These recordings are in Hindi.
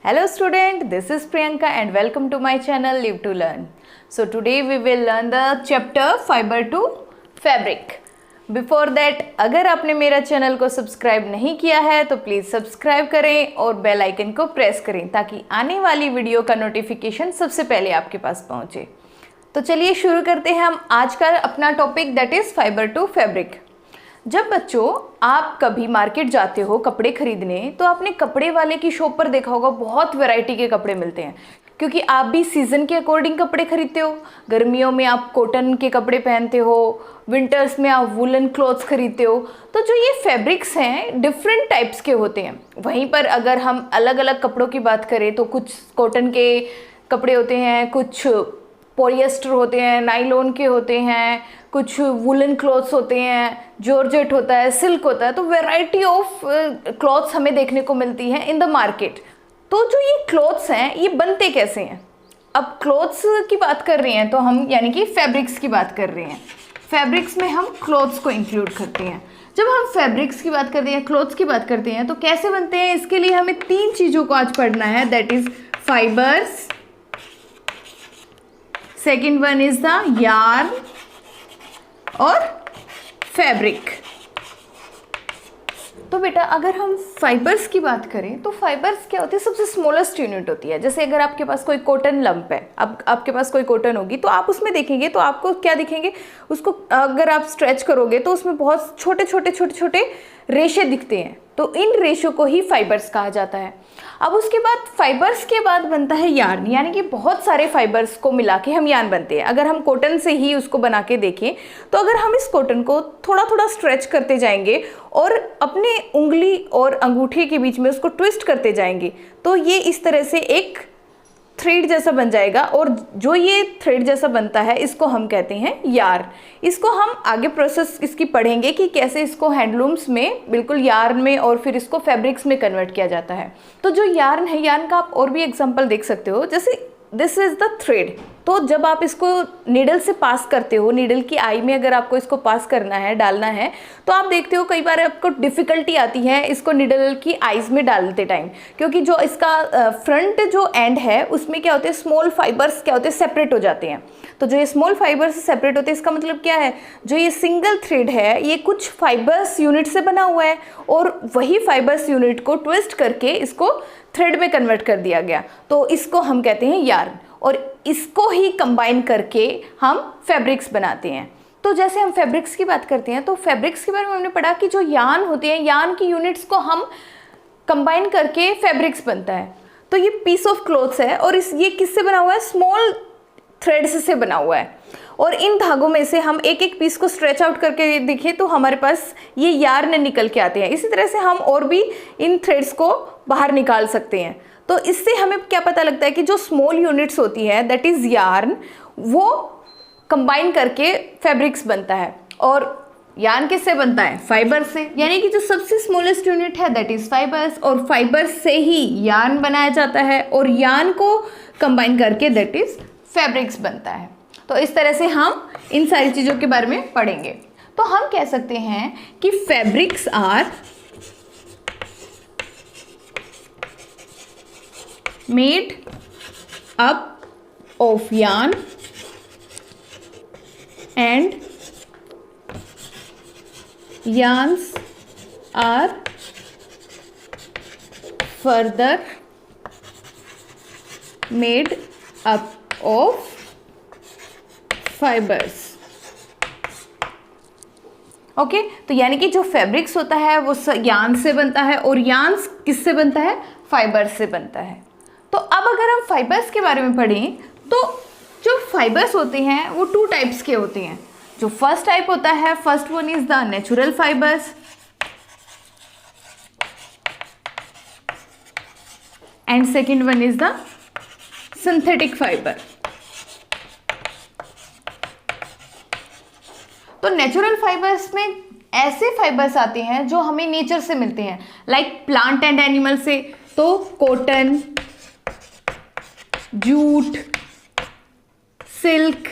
Hello student, this is Priyanka and welcome to my channel Live to Learn. So today we will learn the chapter Fiber to Fabric. Before that, अगर आपने मेरा चैनल को सब्सक्राइब नहीं किया है तो प्लीज़ सब्सक्राइब करें और बेल आइकन को प्रेस करें ताकि आने वाली वीडियो का नोटिफिकेशन सबसे पहले आपके पास पहुंचे। तो चलिए शुरू करते हैं हम आज का अपना topic that is fibre to fabric. जब बच्चों आप कभी मार्केट जाते हो कपड़े खरीदने तो आपने कपड़े वाले की शॉप पर देखा होगा बहुत वैरायटी के कपड़े मिलते हैं क्योंकि आप भी सीज़न के अकॉर्डिंग कपड़े खरीदते हो। गर्मियों में आप कॉटन के कपड़े पहनते हो, विंटर्स में आप वुलन क्लॉथ्स खरीदते हो। तो जो ये फैब्रिक्स हैं डिफरेंट टाइप्स के होते हैं। वहीं पर अगर हम अलग अलग कपड़ों की बात करें तो कुछ कॉटन के कपड़े होते हैं, कुछ पॉलिएस्टर होते हैं, नाइलॉन के होते हैं, कुछ वुलन क्लॉथ्स होते हैं, जॉर्जेट होता है, सिल्क होता है। तो वैरायटी ऑफ क्लॉथ्स हमें देखने को मिलती हैं इन द मार्केट। तो जो ये क्लॉथ्स हैं ये बनते कैसे हैं? अब क्लॉथ्स की बात कर रहे हैं तो हम यानी कि फैब्रिक्स की बात कर रहे हैं। फैब्रिक्स में हम क्लॉथ्स को इंक्लूड करते हैं। जब हम फैब्रिक्स की बात करते हैं, क्लॉथ्स की बात करते हैं तो कैसे बनते हैं, इसके लिए हमें तीन चीज़ों को आज पढ़ना है that is fibres, second one is the yarn और फैब्रिक। तो बेटा अगर हम फाइबर्स की बात करें तो फाइबर्स क्या होती है, सबसे स्मॉलेस्ट यूनिट होती है। जैसे अगर आपके पास कोई कॉटन लंप है, अब आपके पास कोई कॉटन होगी तो आप उसमें देखेंगे तो आपको क्या दिखेंगे, उसको अगर आप स्ट्रेच करोगे तो उसमें बहुत छोटे छोटे रेशे दिखते हैं। तो इन रेशों को ही फाइबर्स कहा जाता है। अब उसके बाद फाइबर्स के बाद बनता है यार्न, यानी कि बहुत सारे फाइबर्स को मिला के हम यार्न बनते हैं। अगर हम कॉटन से ही उसको बना के देखें तो अगर हम इस कॉटन को थोड़ा थोड़ा स्ट्रेच करते जाएंगे और अपने उंगली और अंगूठे के बीच में उसको ट्विस्ट करते जाएंगे तो ये इस तरह से एक थ्रेड जैसा बन जाएगा। और जो ये थ्रेड जैसा बनता है इसको हम कहते हैं यार्न। इसको हम आगे प्रोसेस इसकी पढ़ेंगे कि कैसे इसको हैंडलूम्स में बिल्कुल यार्न में और फिर इसको फैब्रिक्स में कन्वर्ट किया जाता है। तो जो यार्न है, यार्न का आप और भी एग्जांपल देख सकते हो, जैसे दिस इज द थ्रेड। तो जब आप इसको नीडल से पास करते हो, नीडल की आई में अगर आपको इसको पास करना है, डालना है, तो आप देखते हो कई बार आपको डिफ़िकल्टी आती है इसको नीडल की आईज में डालते टाइम, क्योंकि जो इसका फ्रंट जो एंड है उसमें क्या होते हैं, स्मॉल फाइबर्स क्या होते हैं, सेपरेट हो जाते हैं। तो जो ये स्मॉल फाइबर्स सेपरेट होते हैं इसका मतलब क्या है, जो ये सिंगल थ्रेड है ये कुछ फाइबर्स यूनिट से बना हुआ है और वही फाइबर्स यूनिट को ट्विस्ट करके इसको थ्रेड में कन्वर्ट कर दिया गया। तो इसको हम कहते हैं यार्न और इसको ही कंबाइन करके हम फैब्रिक्स बनाते हैं। तो जैसे हम फैब्रिक्स की बात करते हैं तो फैब्रिक्स के बारे में हमने पढ़ा कि जो यार्न होते हैं, यार्न की यूनिट्स को हम कंबाइन करके फैब्रिक्स बनता है। तो ये पीस ऑफ क्लॉथ्स है और ये किससे बना हुआ है, स्मॉल थ्रेड्स से बना हुआ है। और इन धागों में से हम एक एक पीस को स्ट्रेच आउट करके देखें तो हमारे पास ये यार्न निकल के आते हैं। इसी तरह से हम और भी इन थ्रेड्स को बाहर निकाल सकते हैं। तो इससे हमें क्या पता लगता है कि जो स्मॉल यूनिट्स होती है दैट इज़ यार्न, वो कंबाइन करके फैब्रिक्स बनता है। और यार्न किससे बनता है, फाइबर से, यानी कि जो सबसे स्मॉलेस्ट यूनिट है दैट इज़ फाइबर्स और फाइबर्स से ही यार्न बनाया जाता है और यार्न को कंबाइन करके दैट इज़ फैब्रिक्स बनता है। तो इस तरह से हम इन सारी चीज़ों के बारे में पढ़ेंगे। तो हम कह सकते हैं कि fabrics are made up of yarn and yarns are further made up of fibers। Okay, तो यानी कि जो फैब्रिक्स होता है वो यार्न से बनता है और यार्न्स किससे बनता है, फाइबर्स से बनता है। तो अब अगर हम फाइबर्स के बारे में पढ़ें तो जो फाइबर्स होते हैं वो टू टाइप्स के होते हैं। जो फर्स्ट टाइप होता है, first one is the natural fibres and second one is the synthetic fibre. तो नेचुरल फाइबर्स में ऐसे फाइबर्स आते हैं जो हमें नेचर से मिलते हैं, लाइक प्लांट एंड एनिमल से। तो कॉटन, जूट, सिल्क,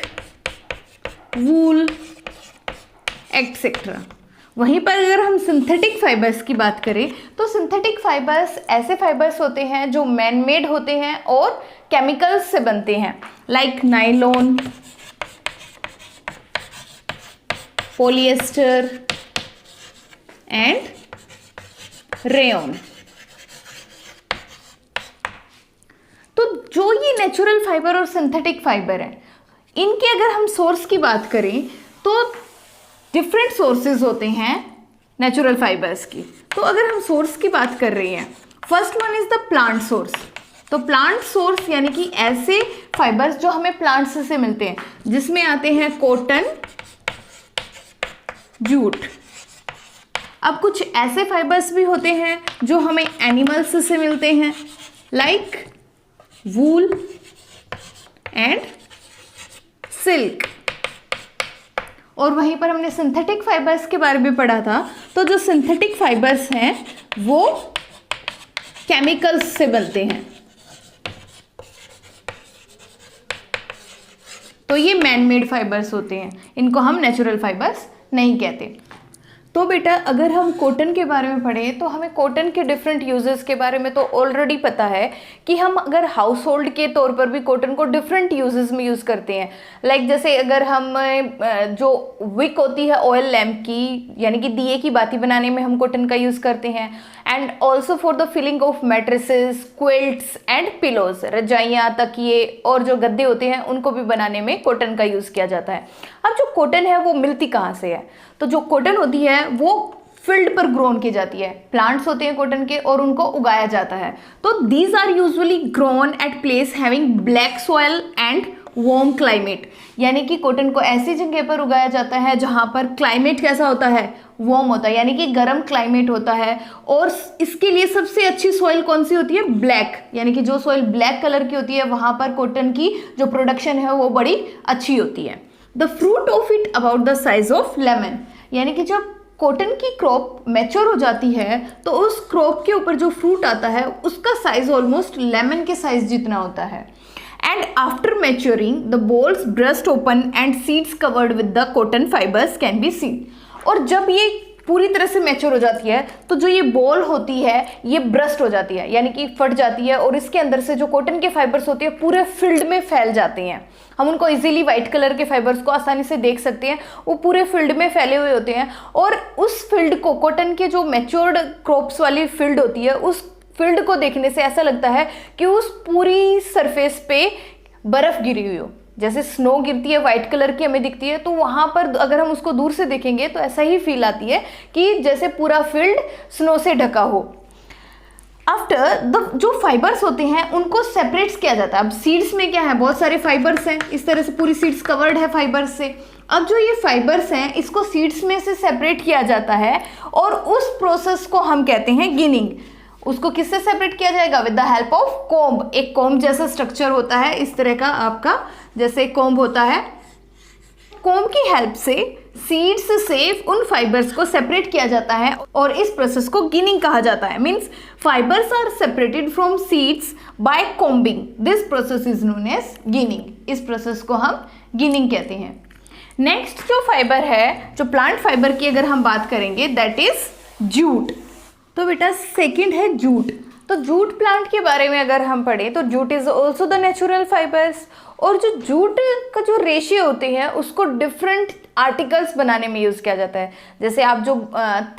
वूल, एक्सेट्रा, वहीं पर अगर हम सिंथेटिक फाइबर्स की बात करें तो सिंथेटिक फाइबर्स ऐसे फाइबर्स होते हैं जो मैन मेड होते हैं और केमिकल्स से बनते हैं, like nylon, polyester and rayon. तो जो ये नेचुरल फाइबर और सिंथेटिक फाइबर है, इनके अगर हम सोर्स की बात करें तो डिफरेंट सोर्सेज होते हैं नेचुरल फाइबर्स की। तो अगर हम सोर्स की बात कर रहे हैं, first one is the plant source. तो प्लांट सोर्स यानी कि ऐसे फाइबर्स जो हमें प्लांट्स से मिलते हैं, जिसमें आते हैं कॉटन, जूट। अब कुछ ऐसे फाइबर्स भी होते हैं जो हमें एनिमल्स से मिलते हैं, लाइक वूल एंड सिल्क। और वहीं पर हमने सिंथेटिक फाइबर्स के बारे में पढ़ा था। तो जो सिंथेटिक फाइबर्स हैं वो केमिकल्स से बनते हैं, तो ये मैन मेड फाइबर्स होते हैं, इनको हम नेचुरल फाइबर्स नहीं कहते। तो बेटा अगर हम कॉटन के बारे में पढ़ें तो हमें कॉटन के डिफरेंट यूजेस के बारे में तो ऑलरेडी पता है कि हम अगर हाउस होल्ड के तौर पर भी कॉटन को डिफरेंट यूजेस में यूज़ करते हैं। लाइक जैसे अगर हम जो विक होती है ऑयल लैम्प की, यानी कि दिए की बाती बनाने में हम कॉटन का यूज़ करते हैं। And also for the filling of mattresses, quilts and pillows, रजाइयाँ, तकिए और जो गद्दे होते हैं उनको भी बनाने में कॉटन का यूज़ किया जाता है। अब जो कॉटन है वो मिलती कहाँ से है? तो जो कॉटन होती है वो फील्ड पर ग्रोन की जाती है, प्लांट्स होते हैं कॉटन के और उनको उगाया जाता है। तो these are usually grown at place having black soil and warm climate, यानी कि कॉटन को ऐसी जगह पर उगाया जाता है जहाँ पर क्लाइमेट कैसा होता है, वार्म होता है, यानी कि गर्म क्लाइमेट होता है। और इसके लिए सबसे अच्छी सॉइल कौन सी होती है? ब्लैक, यानी कि जो सॉइल ब्लैक कलर की होती है वहाँ पर कॉटन की जो प्रोडक्शन है वो बड़ी अच्छी होती है। The fruit of it about the size of lemon, यानी कि जब कॉटन की क्रॉप मैच्योर हो जाती है तो उस क्रॉप के ऊपर जो फ्रूट आता है उसका साइज ऑलमोस्ट लेमन के साइज जितना होता है। And after maturing the balls burst open and seeds covered with the cotton fibres can be seen. और जब ये पूरी तरह से मैच्योर हो जाती है तो जो ये बॉल होती है ये ब्रस्ट हो जाती है, यानी कि फट जाती है और इसके अंदर से जो कॉटन के फाइबर्स होते हैं पूरे फील्ड में फैल जाते हैं। हम उनको इजीली वाइट कलर के फाइबर्स को आसानी से देख सकते हैं, वो पूरे फील्ड में फैले हुए होते हैं। और उस फील्ड को, कॉटन के जो मैच्योर्ड क्रॉप्स वाली फील्ड होती है, उस फील्ड को देखने से ऐसा लगता है कि उस पूरी सरफेस पे बर्फ गिरी हुई हो, जैसे स्नो गिरती है वाइट कलर की हमें दिखती है, तो वहाँ पर अगर हम उसको दूर से देखेंगे तो ऐसा ही फील आती है कि जैसे पूरा फील्ड स्नो से ढका हो। आफ्टर द जो फाइबर्स होते हैं उनको सेपरेट किया जाता है। अब सीड्स में क्या है, बहुत सारे फाइबर्स हैं, इस तरह से पूरी सीड्स कवर्ड है फाइबर्स से। अब जो ये फाइबर्स हैं इसको सीड्स में से सेपरेट किया जाता है और उस प्रोसेस को हम कहते हैं गिनिंग। उसको किससे सेपरेट किया जाएगा? With the help of comb. एक कॉम्ब जैसा स्ट्रक्चर होता है, इस तरह का आपका जैसे कॉम्ब होता है। कॉम्ब की हेल्प से सीड्स से उन फाइबर्स को सेपरेट किया जाता है और इस प्रोसेस को गिनिंग कहा जाता है। Means fibres are separated from seeds by combing. This process is known as ginning. इस प्रोसेस को हम गिनिंग कहते हैं। नेक्स्ट जो फाइबर है, जो प्लांट फाइबर की अगर हम बात करेंगे, दैट इज जूट। तो बेटा सेकंड है जूट। तो जूट प्लांट के बारे में अगर हम पढ़ें तो jute is also the natural fibres. और जो जूट का जो रेशियो होते हैं उसको डिफरेंट आर्टिकल्स बनाने में यूज़ किया जाता है। जैसे आप जो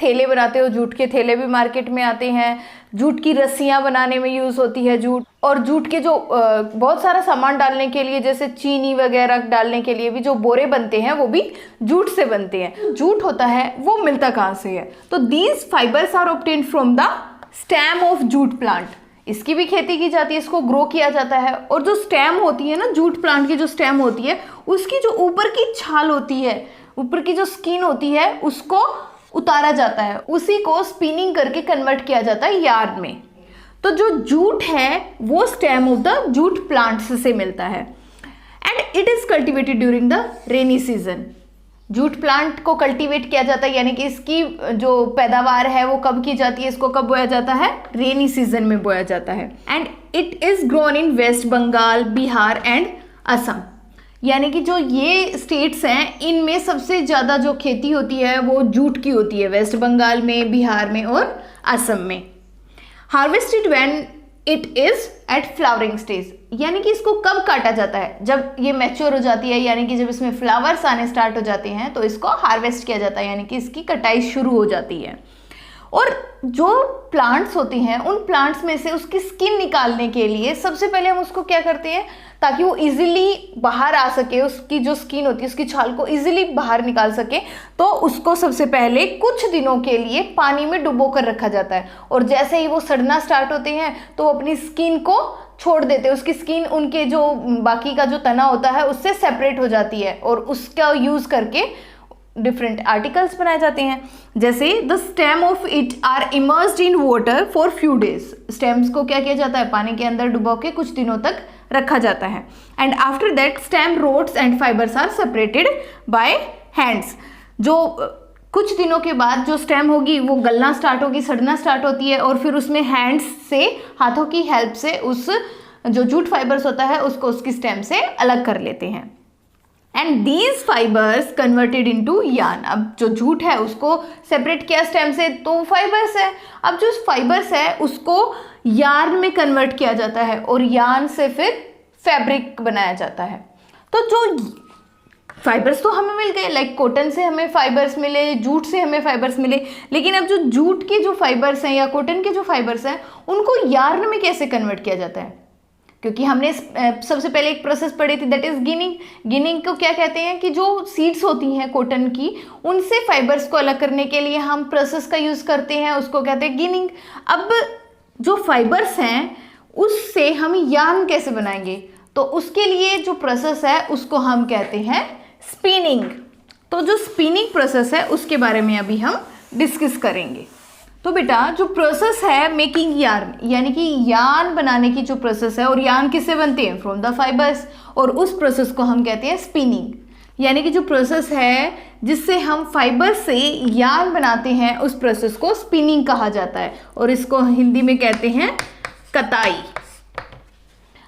थैले बनाते हो, जूट के थैले भी मार्केट में आते हैं। जूट की रस्सियाँ बनाने में यूज़ होती है जूट। और जूट के जो बहुत सारा सामान डालने के लिए, जैसे चीनी वगैरह डालने के लिए भी जो बोरे बनते हैं वो भी जूट से बनते हैं। जूट होता है वो मिलता कहाँ से है? तो these fibres are obtained from the stem of jute plant. इसकी भी खेती की जाती है, इसको ग्रो किया जाता है। और जो स्टेम होती है ना, जूट प्लांट की जो स्टेम होती है, उसकी जो ऊपर की छाल होती है, ऊपर की जो स्किन होती है, उसको उतारा जाता है, उसी को स्पिनिंग करके कन्वर्ट किया जाता है यार्न में। तो जो जूट है वो stem of the jute plants से मिलता है and it is cultivated during the rainy season. Jute plant को कल्टीवेट किया जाता है, यानी कि इसकी जो पैदावार है वो कब की जाती है, इसको कब बोया जाता है? रेनी सीजन में बोया जाता है। And it is grown in West Bengal, Bihar and Assam. यानी कि जो ये स्टेट्स हैं इनमें सबसे ज़्यादा जो खेती होती है वो जूट की होती है, वेस्ट बंगाल में, बिहार में और असम में। Harvested when it is at flowering stage, यानी कि इसको कब काटा जाता है? जब ये मैच्योर हो जाती है, यानी कि जब इसमें फ्लावर्स आने स्टार्ट हो जाते हैं तो इसको हार्वेस्ट किया जाता है, यानी कि इसकी कटाई शुरू हो जाती है। और जो प्लांट्स होते हैं उन प्लांट्स में से उसकी स्किन निकालने के लिए सबसे पहले हम उसको क्या करते हैं, ताकि वो इजीली बाहर आ सके, उसकी जो स्किन होती है उसकी छाल को इजीली बाहर निकाल सके, तो उसको सबसे पहले कुछ दिनों के लिए पानी में डुबो कर रखा जाता है। और जैसे ही वो सड़ना स्टार्ट होते हैं तो वो अपनी स्किन को छोड़ देते हैं, उसकी स्किन उनके जो बाकी का जो तना होता है उससे सेपरेट हो जाती है और उसका यूज़ करके डिफरेंट आर्टिकल्स बनाए जाते हैं। जैसे the stem of it are immersed in water for few days, stems को क्या किया जाता है, पानी के अंदर डुबो के कुछ दिनों तक रखा जाता है। And after that stem roots and fibres are separated by hands, जो कुछ दिनों के बाद जो स्टेम होगी वो गलना स्टार्ट होगी, सड़ना स्टार्ट होती है और फिर उसमें हैंड्स से, हाथों की हेल्प से उस जो जूट फाइबर्स होता है उसको उसकी स्टेम से अलग कर लेते हैं। And these fibres converted into yarn, अब जो जूट है उसको सेपरेट किया स्टेम से तो फाइबर्स है, अब जो फाइबर्स है उसको यार्न में कन्वर्ट किया जाता है और यार्न से फिर फैब्रिक बनाया जाता है। तो जो फाइबर्स तो हमें मिल गए, लाइक कॉटन से हमें फाइबर्स मिले, जूट से हमें फाइबर्स मिले, लेकिन अब जो जूट के जो फाइबर्स हैं या कॉटन के जो फाइबर्स हैं उनको यार्न में कैसे कन्वर्ट किया जाता है? क्योंकि हमने सबसे पहले एक प्रोसेस पढ़ी थी, दैट इज गिनिंग। गिनिंग को क्या कहते हैं कि जो सीड्स होती हैं कॉटन की उनसे फाइबर्स को अलग करने के लिए हम प्रोसेस का यूज़ करते हैं, उसको कहते हैं गिनिंग। अब जो फाइबर्स हैं उससे हम यार्न कैसे बनाएंगे, तो उसके लिए जो प्रोसेस है उसको हम कहते हैं स्पिनिंग। तो जो स्पिनिंग प्रोसेस है उसके बारे में अभी हम डिस्कस करेंगे। तो बेटा जो प्रोसेस है मेकिंग यार्न, यानी कि यार्न बनाने की जो प्रोसेस है, और यार्न किससे बनते हैं, फ्रॉम द फाइबर्स, और उस प्रोसेस को हम कहते हैं स्पिनिंग। यानी कि जो प्रोसेस है जिससे हम फाइबर से यार्न बनाते हैं उस प्रोसेस को स्पिनिंग कहा जाता है और इसको हिंदी में कहते हैं कताई।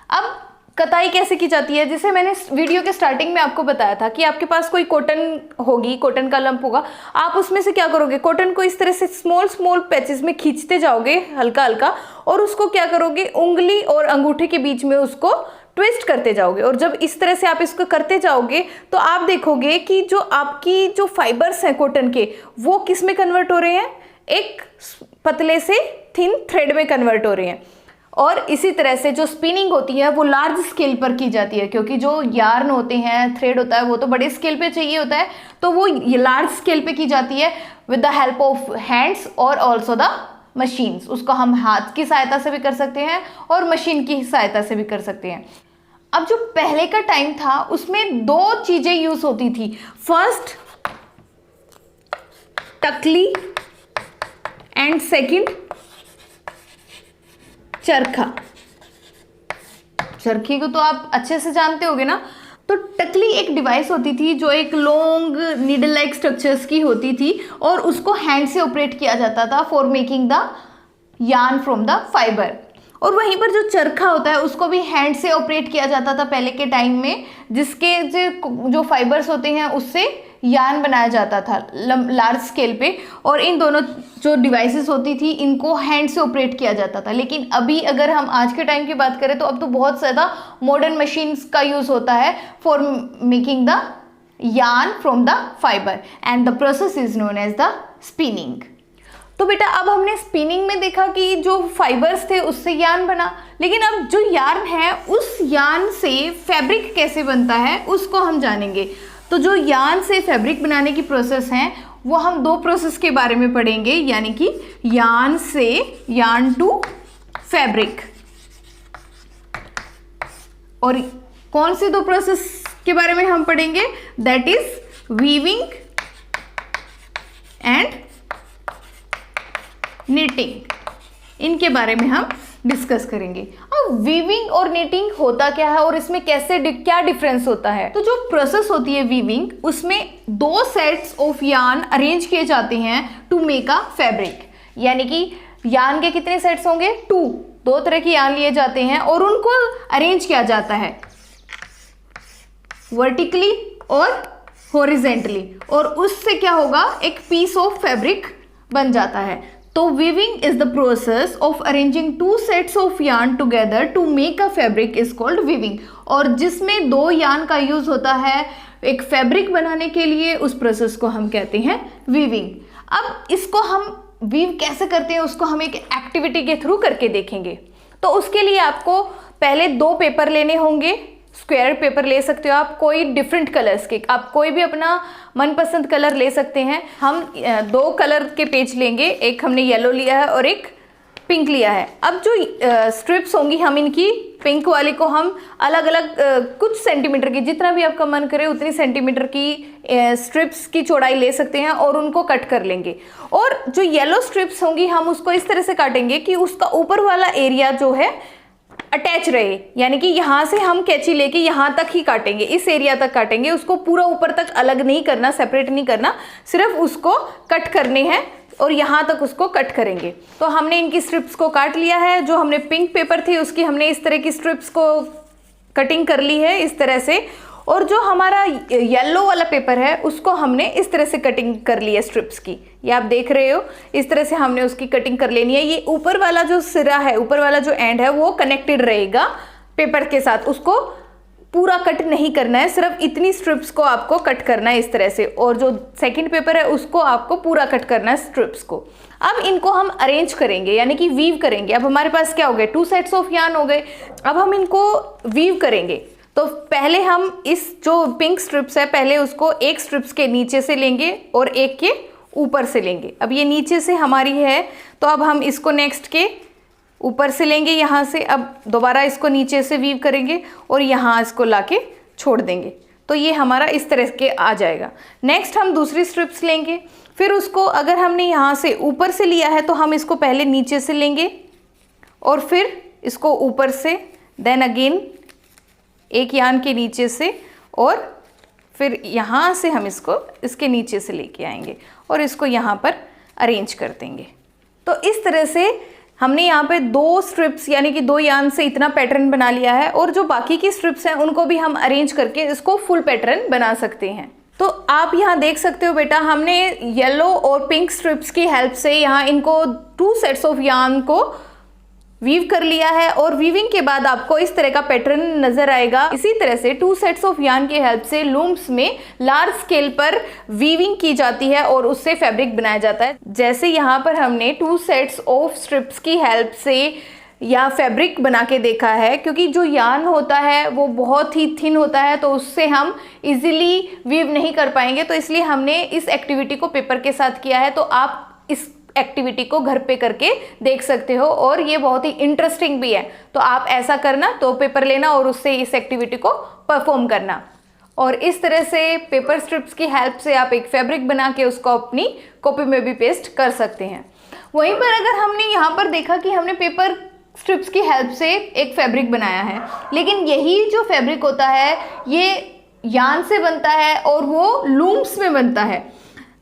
अब कताई कैसे की जाती है, जिसे मैंने वीडियो के स्टार्टिंग में आपको बताया था कि आपके पास कोई कॉटन होगी, कॉटन का लंप होगा, आप उसमें से क्या करोगे, कॉटन को इस तरह से स्मॉल स्मॉल पैचेस में खींचते जाओगे हल्का हल्का, और उसको क्या करोगे, उंगली और अंगूठे के बीच में उसको ट्विस्ट करते जाओगे। और जब इस तरह से आप इसको करते जाओगे तो आप देखोगे कि जो आपकी जो फाइबर्स हैं कॉटन के वो किस में कन्वर्ट हो रहे हैं, एक पतले से थिन थ्रेड में कन्वर्ट हो रहे हैं। और इसी तरह से जो स्पिनिंग होती है वो लार्ज स्केल पर की जाती है, क्योंकि जो यार्न होते हैं, थ्रेड होता है, वो तो बड़े स्केल पे चाहिए होता है, तो वो लार्ज स्केल पे की जाती है with the help of hands और ऑल्सो द मशीन्स। उसको हम हाथ की सहायता से भी कर सकते हैं और मशीन की सहायता से भी कर सकते हैं। अब जो पहले का टाइम था उसमें दो चीजें यूज होती थी, फर्स्ट टकली एंड सेकंड चरखा। चरखे को तो आप अच्छे से जानते होगे ना। तो टकली एक डिवाइस होती थी जो एक लॉन्ग नीडल लाइक स्ट्रक्चर्स की होती थी और उसको हैंड से ऑपरेट किया जाता था for making the yarn from the fibre. और वहीं पर जो चरखा होता है उसको भी हैंड से ऑपरेट किया जाता था पहले के टाइम में, जिसके जो फाइबर्स होते हैं उससे यार्न बनाया जाता था लार्ज स्केल पे। और इन दोनों जो डिवाइसेस होती थी इनको हैंड से ऑपरेट किया जाता था। लेकिन अभी अगर हम आज के टाइम की बात करें तो अब तो बहुत ज़्यादा मॉडर्न मशीन्स का यूज़ होता है for making the yarn from the fibre and the process is known as the spinning. तो बेटा अब हमने स्पिनिंग में देखा कि जो फाइबर्स थे उससे यार्न बना, लेकिन अब जो यार्न है उस यार्न से फैब्रिक कैसे बनता है उसको हम जानेंगे। तो जो यार्न से फैब्रिक बनाने की प्रोसेस है वो हम दो प्रोसेस के बारे में पढ़ेंगे, यानी कि यार्न से यार्न टू फैब्रिक। और कौन से दो प्रोसेस के बारे में हम पढ़ेंगे, that is weaving and knitting. इनके बारे में हम डिस्कस करेंगे। अब वीविंग और निटिंग होता क्या है और इसमें कैसे क्या डिफरेंस होता है। तो जो प्रोसेस होती है वीविंग, उसमें दो सेट्स ऑफ यार्न अरेंज किए जाते हैं टू मेक अ फैब्रिक। यानी कि यार्न के कितने सेट्स होंगे, दो तरह के यार्न लिए जाते हैं और उनको अरेंज किया जाता है वर्टिकली और हॉरिजेंटली, और उससे क्या होगा, एक पीस ऑफ फैब्रिक बन जाता है। तो weaving is the process of arranging two sets of yarn together to make a fabric is called weaving. और जिसमें दो यार्न का यूज होता है एक फैब्रिक बनाने के लिए, उस प्रोसेस को हम कहते हैं वीविंग। अब इसको हम वीव कैसे करते हैं उसको हम एक एक्टिविटी के थ्रू करके देखेंगे। तो उसके लिए आपको पहले 2 पेपर लेने होंगे। स्क्वायर पेपर ले सकते हो आप, कोई डिफरेंट कलर्स के, आप कोई भी अपना मनपसंद कलर ले सकते हैं। हम 2 कलर के पेज लेंगे, एक हमने येलो लिया है और एक पिंक लिया है। अब जो स्ट्रिप्स होंगी, हम इनकी पिंक वाली को हम अलग अलग कुछ सेंटीमीटर की, जितना भी आपका मन करे उतनी सेंटीमीटर की स्ट्रिप्स की चौड़ाई ले सकते हैं और उनको कट कर लेंगे। और जो येलो स्ट्रिप्स होंगी हम उसको इस तरह से काटेंगे कि उसका ऊपर वाला एरिया जो है अटैच रहे, यानी कि यहाँ से हम कैंची लेके यहाँ तक ही काटेंगे, इस एरिया तक काटेंगे, उसको पूरा ऊपर तक अलग नहीं करना, सेपरेट नहीं करना, सिर्फ उसको कट करने हैं और यहाँ तक उसको कट करेंगे। तो हमने इनकी स्ट्रिप्स को काट लिया है। जो हमने पिंक पेपर थी उसकी हमने इस तरह की स्ट्रिप्स को कटिंग कर ली है इस तरह से, और जो हमारा येलो वाला पेपर है उसको हमने इस तरह से कटिंग कर ली है स्ट्रिप्स की। ये आप देख रहे हो, इस तरह से हमने उसकी कटिंग कर लेनी है। ये ऊपर वाला जो सिरा है, ऊपर वाला जो एंड है वो कनेक्टेड रहेगा पेपर के साथ, उसको पूरा कट नहीं करना है, सिर्फ इतनी स्ट्रिप्स को आपको कट करना है इस तरह से। और जो सेकंड पेपर है उसको आपको पूरा कट करना है स्ट्रिप्स को। अब इनको हम अरेंज करेंगे, यानी कि वीव करेंगे। अब हमारे पास क्या हो गए, 2 सेट्स ऑफ यार्न हो गए। अब हम इनको वीव करेंगे। तो पहले हम इस जो पिंक स्ट्रिप्स है, पहले उसको एक स्ट्रिप्स के नीचे से लेंगे और एक के ऊपर से लेंगे। अब ये नीचे से हमारी है, तो अब हम इसको नेक्स्ट के ऊपर से लेंगे यहाँ से। अब दोबारा इसको नीचे से वीव करेंगे और यहाँ इसको लाके छोड़ देंगे, तो ये हमारा इस तरह के आ जाएगा। नेक्स्ट हम दूसरी स्ट्रिप्स लेंगे, फिर उसको अगर हमने यहाँ से ऊपर से लिया है तो हम इसको पहले नीचे से लेंगे और फिर इसको ऊपर से, देन अगेन एक यार्न के नीचे से, और फिर यहाँ से हम इसको इसके नीचे से लेके आएंगे और इसको यहाँ पर अरेंज कर देंगे। तो इस तरह से हमने यहाँ पे 2 स्ट्रिप्स यानी कि 2 यार्न से इतना पैटर्न बना लिया है, और जो बाकी की स्ट्रिप्स हैं उनको भी हम अरेंज करके इसको फुल पैटर्न बना सकते हैं। तो आप यहाँ देख सकते हो बेटा, हमने येलो और पिंक स्ट्रिप्स की हेल्प से यहाँ इनको 2 सेट्स ऑफ यार्न को वीव कर लिया है, और वीविंग के बाद आपको इस तरह का पैटर्न नजर आएगा। इसी तरह से 2 सेट्स ऑफ यार्न की हेल्प से लूम्स में लार्ज स्केल पर वीविंग की जाती है और उससे फैब्रिक बनाया जाता है। जैसे यहाँ पर हमने 2 सेट्स ऑफ स्ट्रिप्स की हेल्प से या फैब्रिक बना के देखा है, क्योंकि जो यार्न होता है वो बहुत ही थिन होता है, तो उससे हम इजीली वीव नहीं कर पाएंगे। तो इसलिए हमने इस एक्टिविटी को पेपर के साथ किया है। तो आप इस एक्टिविटी को घर पे करके देख सकते हो, और ये बहुत ही इंटरेस्टिंग भी है। तो आप ऐसा करना, तो पेपर लेना और उससे इस एक्टिविटी को परफॉर्म करना, और इस तरह से पेपर स्ट्रिप्स की हेल्प से आप एक फैब्रिक बना के उसको अपनी कॉपी में भी पेस्ट कर सकते हैं। वहीं पर अगर हमने यहाँ पर देखा कि हमने पेपर स्ट्रिप्स की हेल्प से एक फैब्रिक बनाया है, लेकिन यही जो फैब्रिक होता है ये यार्न से बनता है और वो लूम्स में बनता है।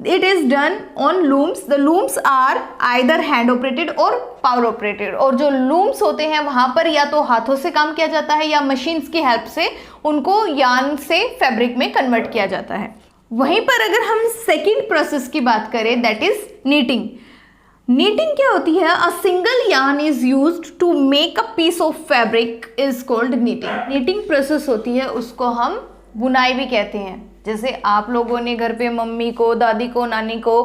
It is done on looms. The looms are either hand operated और power operated। और जो looms होते हैं वहाँ पर या तो हाथों से काम किया जाता है या मशीन्स की हेल्प से उनको यार्न से फैब्रिक में कन्वर्ट किया जाता है। वहीं पर अगर हम सेकेंड प्रोसेस की बात करें, दैट इज नीटिंग। नीटिंग क्या होती है? A single yarn is used to make a piece of fabric is called knitting. Knitting process होती है, उसको हम बुनाई भी कहते हैं। जैसे आप लोगों ने घर पे मम्मी को, दादी को, नानी को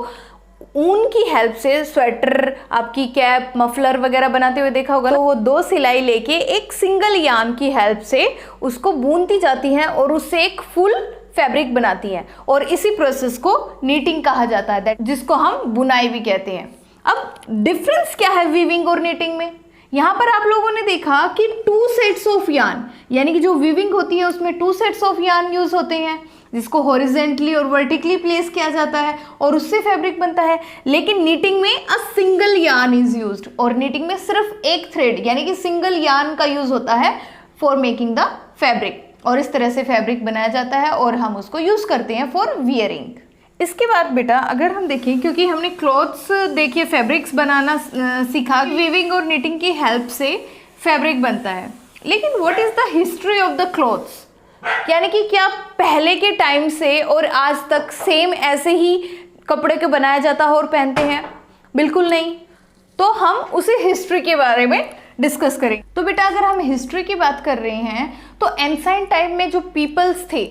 ऊन की हेल्प से स्वेटर, आपकी कैप, मफलर वगैरह बनाते हुए देखा होगा। तो वो 2 सिलाई लेके एक सिंगल यार्न की हेल्प से उसको बुनती जाती हैं और उससे एक फुल फैब्रिक बनाती हैं, और इसी प्रोसेस को नीटिंग कहा जाता है, जिसको हम बुनाई भी कहते हैं। अब डिफरेंस क्या है वीविंग और नीटिंग में? यहाँ पर आप लोगों ने देखा कि 2 सेट्स ऑफ यार्न, यानी कि जो वीविंग होती है उसमें 2 सेट्स ऑफ यार्न यूज होते हैं, जिसको हॉरिजेंटली और वर्टिकली प्लेस किया जाता है और उससे फैब्रिक बनता है। लेकिन नीटिंग में अ सिंगल यार्न इज यूज्ड, और नीटिंग में सिर्फ एक थ्रेड यानी कि सिंगल यार्न का यूज होता है फॉर मेकिंग द फैब्रिक, और इस तरह से फैब्रिक बनाया जाता है और हम उसको यूज करते हैं फॉर वियरिंग। इसके बाद बेटा अगर हम देखें, क्योंकि हमने क्लॉथ्स देखिए फैब्रिक्स बनाना सीखा, वीविंग और नीटिंग की हेल्प से फैब्रिक बनता है, लेकिन what is the history of the clothes? यानी कि क्या पहले के टाइम से और आज तक सेम ऐसे ही कपड़े को बनाया जाता है और पहनते हैं? बिल्कुल नहीं। तो हम उसी हिस्ट्री के बारे में डिस्कस करें। तो बेटा अगर हम हिस्ट्री की बात कर रहे हैं तो एंसाइंट टाइम में जो पीपल्स थे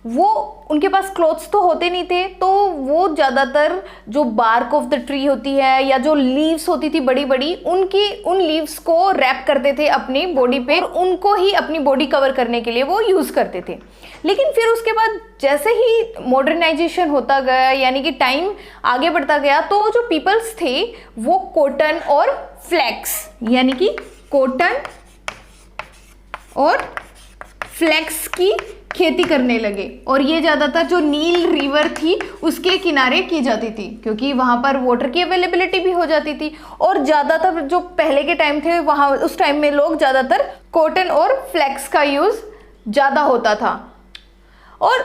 वो उनके पास क्लोथ्स तो होते नहीं थे, तो वो ज़्यादातर जो बार्क ऑफ द ट्री होती है या जो लीव्स होती थी बड़ी बड़ी, उन लीव्स को रैप करते थे अपनी बॉडी पे और उनको ही अपनी बॉडी कवर करने के लिए वो यूज़ करते थे। लेकिन फिर उसके बाद जैसे ही मॉडर्नाइजेशन होता गया यानी कि टाइम आगे बढ़ता गया तो जो पीपल्स थे वो कॉटन और फ्लैक्स यानी कि कॉटन और फ्लैक्स की खेती करने लगे। और ये ज़्यादातर जो नील रिवर थी उसके किनारे की जाती थी क्योंकि वहाँ पर वाटर की अवेलेबिलिटी भी हो जाती थी। और ज़्यादातर जो पहले के टाइम थे वहाँ उस टाइम में लोग ज़्यादातर कॉटन और फ्लैक्स का यूज़ ज़्यादा होता था। और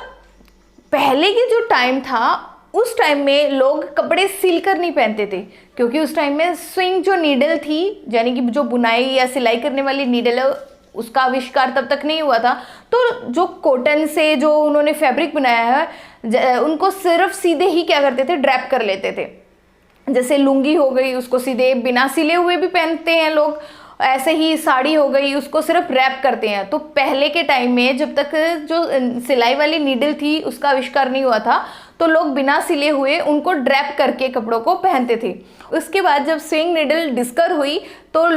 पहले के जो टाइम था उस टाइम में लोग कपड़े सिल कर नहीं पहनते थे क्योंकि उस टाइम में स्विंग जो नीडल थी यानी कि जो बुनाई या सिलाई करने वाली नीडल है उसका आविष्कार तब तक नहीं हुआ था। तो जो कॉटन से जो उन्होंने फैब्रिक बनाया है उनको सिर्फ सीधे ही क्या करते थे, ड्रैप कर लेते थे। जैसे लुंगी हो गई उसको सीधे बिना सिले हुए भी पहनते हैं लोग, ऐसे ही साड़ी हो गई उसको सिर्फ रैप करते हैं। तो पहले के टाइम में जब तक जो सिलाई वाली नीडल थी उसका आविष्कार नहीं हुआ था तो लोग बिना सिले हुए उनको ड्रैप करके कपड़ों को पहनते थे। उसके बाद जब स्विंग नीडल डिस्कवर हुई तो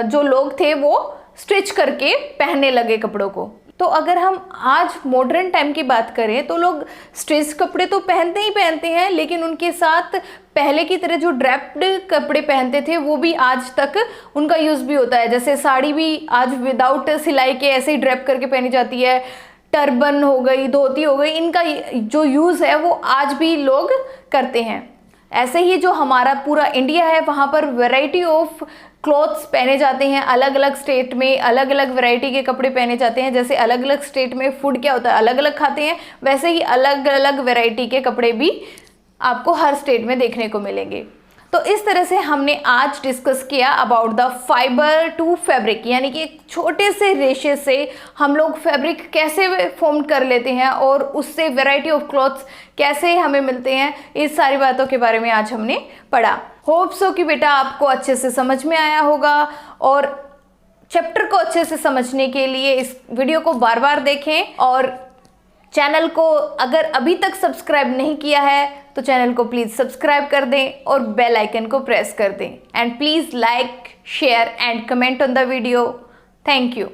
जो लोग थे वो स्टिच करके पहनने लगे कपड़ों को। तो अगर हम आज मॉडर्न टाइम की बात करें तो लोग स्टिच कपड़े तो पहनते ही पहनते हैं, लेकिन उनके साथ पहले की तरह जो ड्रैप्ड कपड़े पहनते थे वो भी आज तक उनका यूज़ भी होता है। जैसे साड़ी भी आज विदाउट सिलाई के ऐसे ही ड्रैप करके पहनी जाती है, टर्बन हो गई, धोती हो गई, इनका जो यूज़ है वो आज भी लोग करते हैं। ऐसे ही जो हमारा पूरा इंडिया है वहाँ पर वैरायटी ऑफ क्लॉथ्स पहने जाते हैं, अलग अलग स्टेट में अलग अलग वैरायटी के कपड़े पहने जाते हैं। जैसे अलग अलग स्टेट में फूड क्या होता है अलग अलग खाते हैं, वैसे ही अलग अलग वैरायटी के कपड़े भी आपको हर स्टेट में देखने को मिलेंगे। तो इस तरह से हमने आज डिस्कस किया about the fibre to fabric, यानी कि एक छोटे से रेशे से हम लोग फैब्रिक कैसे फॉर्म कर लेते हैं और उससे वैरायटी ऑफ क्लॉथ्स कैसे हमें मिलते हैं। इस सारी बातों के बारे में आज हमने पढ़ा। होप सो कि बेटा आपको अच्छे से समझ में आया होगा और चैप्टर को अच्छे से समझने के लिए इस वीडियो को बार बार देखें और चैनल को अगर अभी तक सब्सक्राइब नहीं किया है तो चैनल को प्लीज़ सब्सक्राइब कर दें और बेल आइकन को प्रेस कर दें। And please like, share and comment on the video. Thank you.